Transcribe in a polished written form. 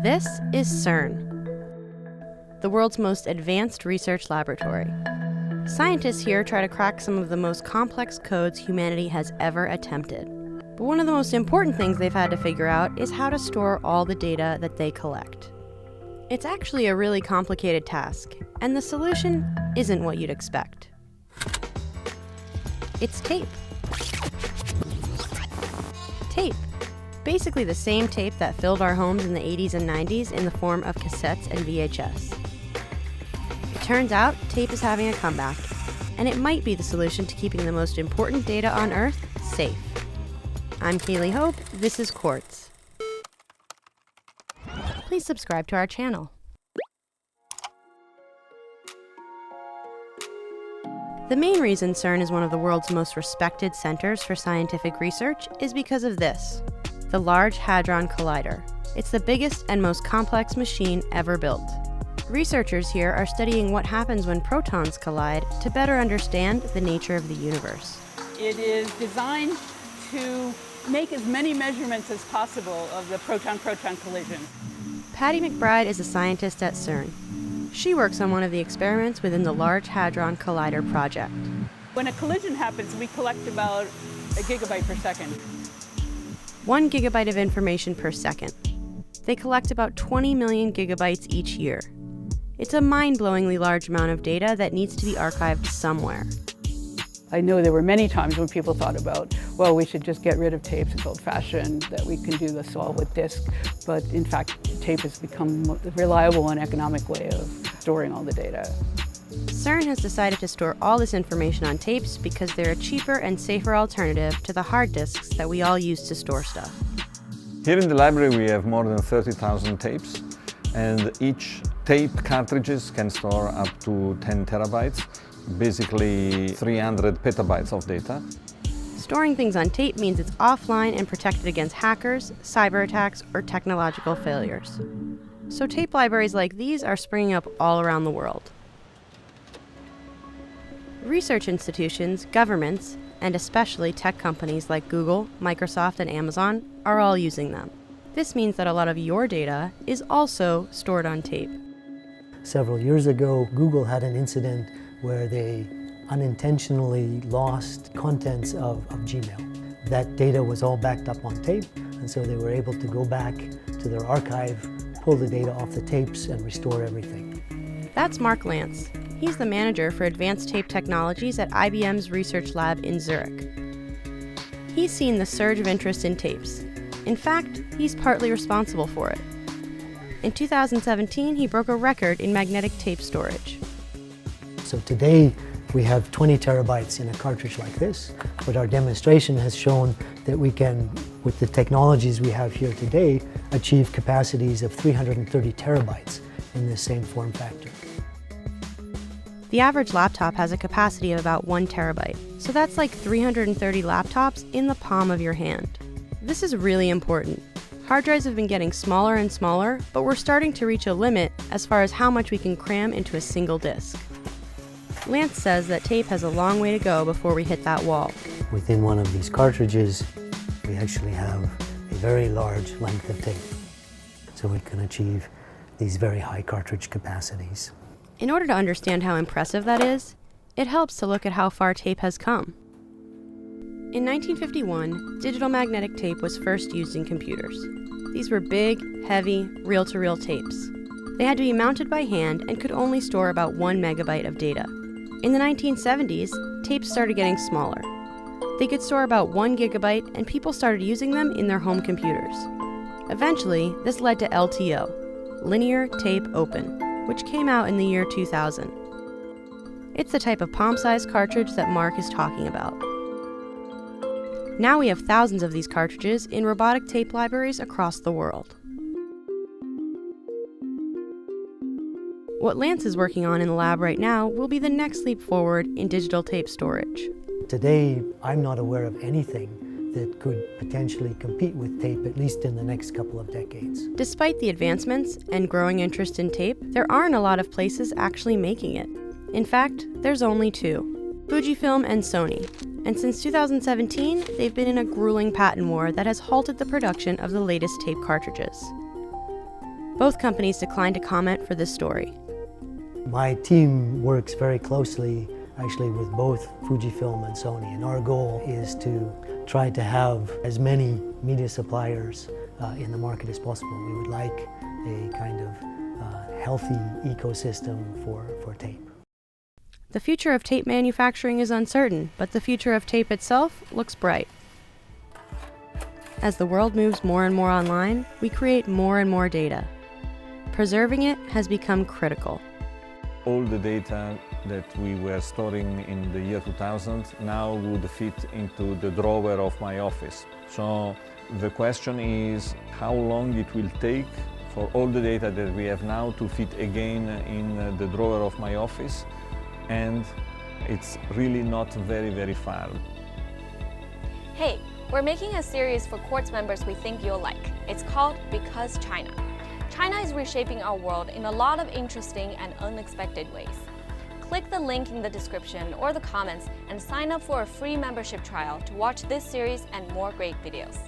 This is CERN, the world's most advanced research laboratory. Scientists here try to crack some of the most complex codes humanity has ever attempted. But one of the most important things they've had to figure out is how to store all the data that they collect. It's actually a really complicated task, and the solution isn't what you'd expect. It's tape. Tape. Basically the same tape that filled our homes in the 80s and 90s in the form of cassettes and VHS. It turns out tape is having a comeback, and it might be the solution to keeping the most important data on Earth safe. I'm Kaylee Hope, this is Quartz. Please subscribe to our channel. The main reason CERN is one of the world's most respected centers for scientific research is because of this, the Large Hadron Collider. It's the biggest and most complex machine ever built. Researchers here are studying what happens when protons collide to better understand the nature of the universe. It is designed to make as many measurements as possible of the proton-proton collision. Patty McBride is a scientist at CERN. She works on one of the experiments within the Large Hadron Collider project. When a collision happens, we collect about a gigabyte per second. 1 gigabyte of information per second. They collect about 20 million gigabytes each year. It's a mind-blowingly large amount of data that needs to be archived somewhere. I know there were many times when people thought about, well, we should just get rid of tapes, it's old-fashioned, that we can do this all with disk. But in fact, tape has become a reliable and economic way of storing all the data. CERN has decided to store all this information on tapes because they're a cheaper and safer alternative to the hard disks that we all use to store stuff. Here in the library we have more than 30,000 tapes, and each tape cartridges can store up to 10 terabytes, basically 300 petabytes of data. Storing things on tape means it's offline and protected against hackers, cyber attacks, or technological failures. So tape libraries like these are springing up all around the world. Research institutions, governments, and especially tech companies like Google, Microsoft, and Amazon are all using them. This means that a lot of your data is also stored on tape. Several years ago, Google had an incident where they unintentionally lost contents of Gmail. That data was all backed up on tape, and so they were able to go back to their archive, pull the data off the tapes, and restore everything. That's Mark Lantz. He's the manager for advanced tape technologies at IBM's research lab in Zurich. He's seen the surge of interest in tapes. In fact, he's partly responsible for it. In 2017, he broke a record in magnetic tape storage. So today, we have 20 terabytes in a cartridge like this, but our demonstration has shown that we can, with the technologies we have here today, achieve capacities of 330 terabytes in this same form factor. The average laptop has a capacity of about 1 terabyte, so that's like 330 laptops in the palm of your hand. This is really important. Hard drives have been getting smaller and smaller, but we're starting to reach a limit as far as how much we can cram into a single disk. Lantz says that tape has a long way to go before we hit that wall. Within one of these cartridges, we actually have a very large length of tape, so we can achieve these very high cartridge capacities. In order to understand how impressive that is, it helps to look at how far tape has come. In 1951, digital magnetic tape was first used in computers. These were big, heavy, reel-to-reel tapes. They had to be mounted by hand and could only store about 1 megabyte of data. In the 1970s, tapes started getting smaller. They could store about 1 gigabyte, and people started using them in their home computers. Eventually, this led to LTO, Linear Tape Open, which came out in the year 2000. It's the type of palm-sized cartridge that Mark is talking about. Now we have thousands of these cartridges in robotic tape libraries across the world. What Lantz is working on in the lab right now will be the next leap forward in digital tape storage. Today, I'm not aware of anything that could potentially compete with tape, at least in the next couple of decades. Despite the advancements and growing interest in tape, there aren't a lot of places actually making it. In fact, there's only 2, Fujifilm and Sony. And since 2017, they've been in a grueling patent war that has halted the production of the latest tape cartridges. Both companies declined to comment for this story. My team works very closely actually with both Fujifilm and Sony, and our goal is to try to have as many media suppliers in the market as possible. We would like a kind of healthy ecosystem for tape. The future of tape manufacturing is uncertain, but the future of tape itself looks bright. As the world moves more and more online, we create more and more data. Preserving it has become critical. All the data that we were storing in the year 2000 now would fit into the drawer of my office. So the question is how long it will take for all the data that we have now to fit again in the drawer of my office, and it's really not very far. Hey, we're making a series for Quartz members we think you'll like. It's called Because China. China is reshaping our world in a lot of interesting and unexpected ways. Click the link in the description or the comments and sign up for a free membership trial to watch this series and more great videos.